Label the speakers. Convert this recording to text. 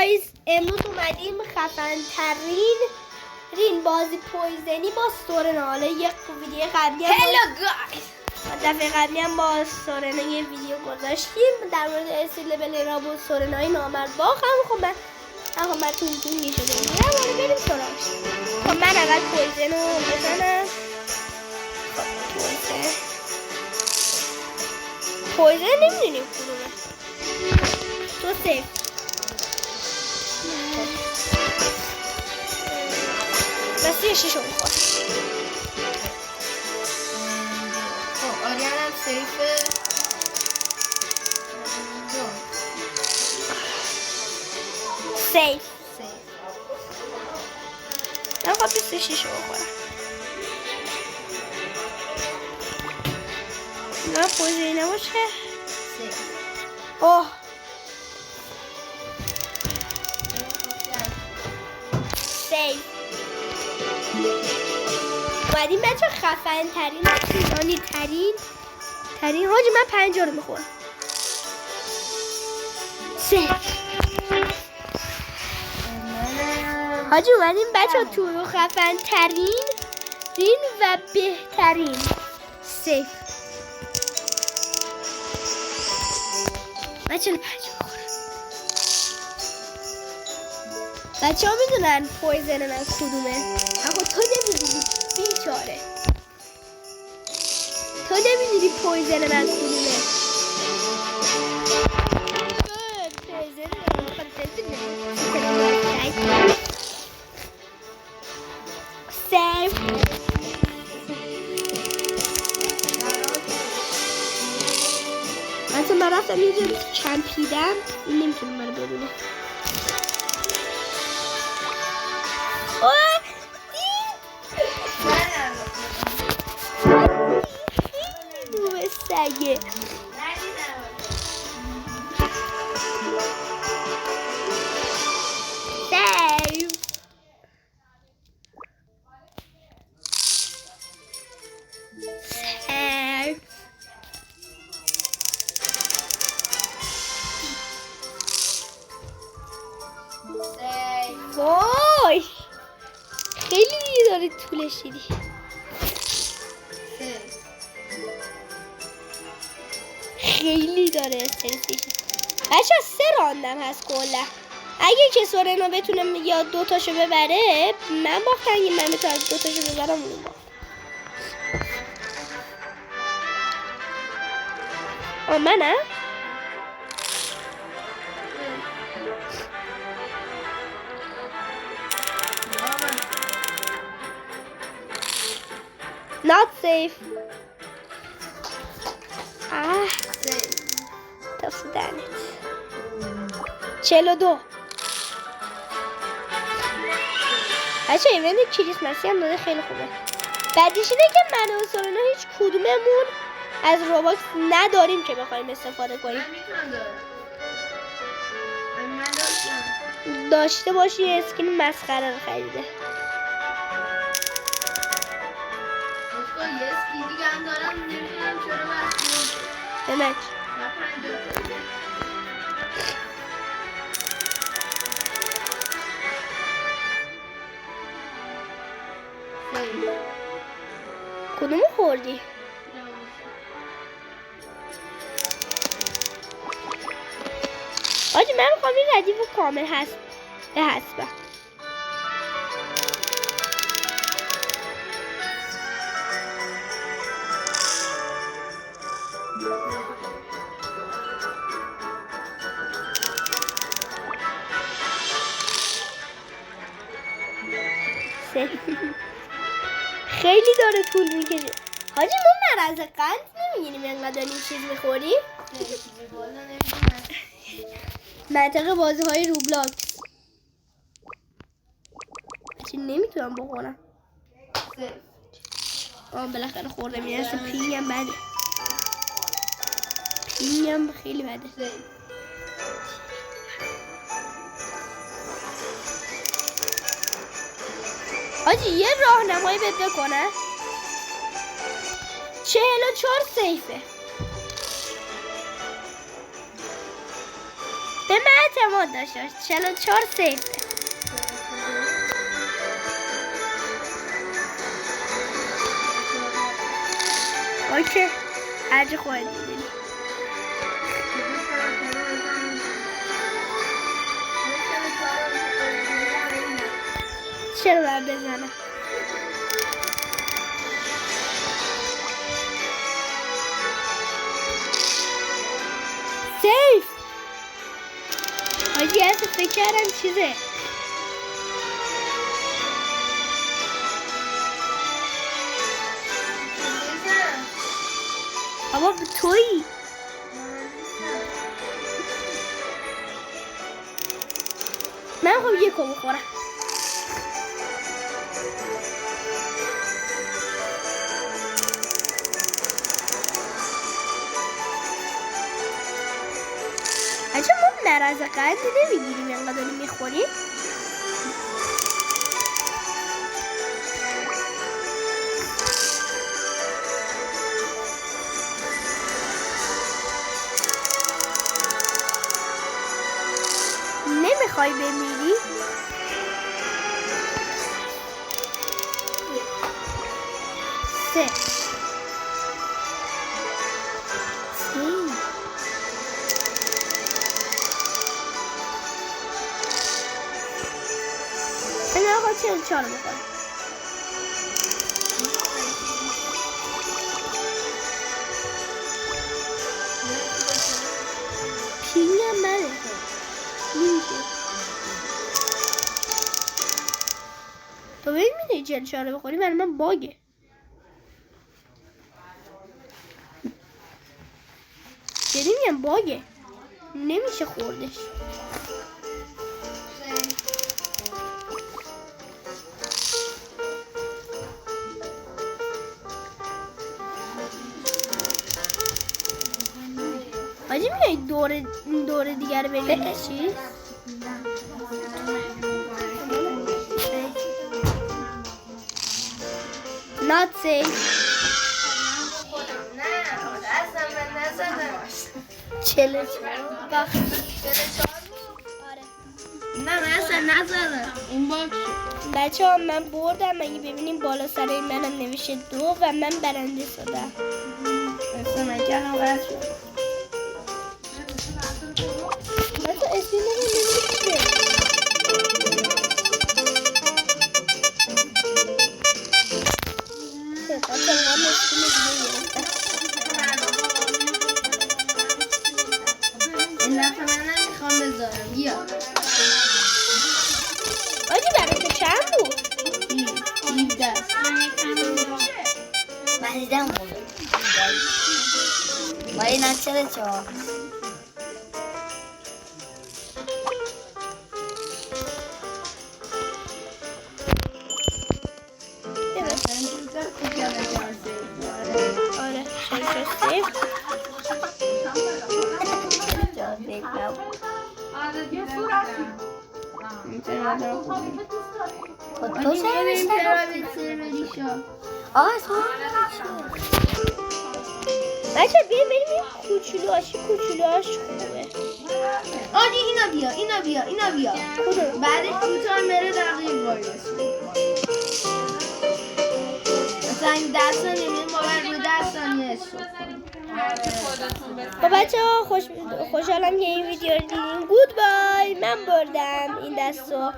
Speaker 1: گایز امروز اومدیم خفن ترین بازی پویزنی با سورنا. حالا یک ویدیو قبلی دفعه قبلی هم با سورنا یه ویدیو گذاشتیم در مورد اسلیبل را با سورنای نامرد باخم. خب من تو میشه بگیرم. حالا بریم سراغش. خب من اول پویزن رو بزنم. خب پویزن نمیدونیم کدومه. تو سیف بس یه شیشو میخواد.
Speaker 2: خب آریان هم سیفه.
Speaker 1: سیف من خواهد 26 رو بخورم. نه پوزی نباشه.
Speaker 2: سیف
Speaker 1: اوه سیف اومدیم بچه خفن ترین طولانی ترین حاجی من 50 رو میخورم. سیف حاجی اومدیم بچه تو خفن ترین و بهترین. سیف من 45 بخورم. بچه ها میدونن پویزن من کدومه. اما تو نمیدونی بیچاره. تو نمیدونی پویزن من کدومه. سیف من رفتم یه جا چمپیدم. این نمیتونه منو ببینه. نوبه سگه. سیف وای خیلی داره طولش دیدی. خیلی داره استرسیش. بچه 3 راندم هست کلا. اگه که سورنا بتونه یا 2 تاشو ببره من باختم. اگه من بتونم 2 تاشو ببرم اون باخت. منم not safe. تصدیقت 42. بچه ایوند کریسمسی هم داده خیلی خوبه. بعدیش اینه که من و سورنا هیچ کدوممون از روباکس نداریم که بخوایم استفاده کنیم. داشته باشی یه اسکین مسخره رو خریده.
Speaker 2: یه اسکین دیگه هم دارم نمیدونم چرا بستیم.
Speaker 1: بمک کدومو خوردی؟ آجی من میخوام این ردیف کامل هست به حسبه. خیلی داره طول میکشه. حاجی ما مرض قند نمیگیریم اینقدر این چیز میخوری؟ منطقه بازی های روبلاکس چی نمیتونم بخورم. بالاخره خورده میرسه. پینگم بده. پینگم خیلی بده. حاجی یه راهنمایی بهت بکنه. 44 سیفه. به من اعتماد داشته باش. 44 سیف. اوکی هرچی خواهد میدونی. چرا باید بزنم؟ سیف. حاجی اصلا فکر کردم چیزه. بابا به تویی. من خب یکو بخورم. اچه ما مرض قند نمیگیریم اینقدر میخوریم. نمیخوای بمیری؟ سه این آقا 44 میکنه. پینگم منه نمیشه. تو ببین میدونی 44 بخوری برای من باگه. جدی میگم باگه نمیشه خوردش. حاجی میای دور دیگر بریم چی؟ Not safe. چله
Speaker 2: نه من اصلا نزدم. این باک شد.
Speaker 1: بچه ها من بردم. اگه ببینیم بالا سر منم نوشته 2 و من برنده شدم.
Speaker 2: اصلا من جنم قرد شد.
Speaker 1: بچه اسمی نمیشه.
Speaker 2: این دفعه من نمیخوام بذارم. بیا
Speaker 1: آجی برای تو چند بود؟
Speaker 2: 17.
Speaker 3: من دیدم بود ولی نچره 4
Speaker 1: آره شنشو سیف.
Speaker 3: تو سرمشتر آه
Speaker 1: بچه بیا بریم این کوچولوهاش خوبه.
Speaker 2: آجی اینا بیا
Speaker 1: کدوم؟
Speaker 2: بعدش کوتاه میره دقیق وای مثلا این 10 ثانیه ما بر روی 10 ثانیه
Speaker 1: خب بچه ها خوشحالم که این ویدیو رو دیدیم. گود بای. من بردم این دستو.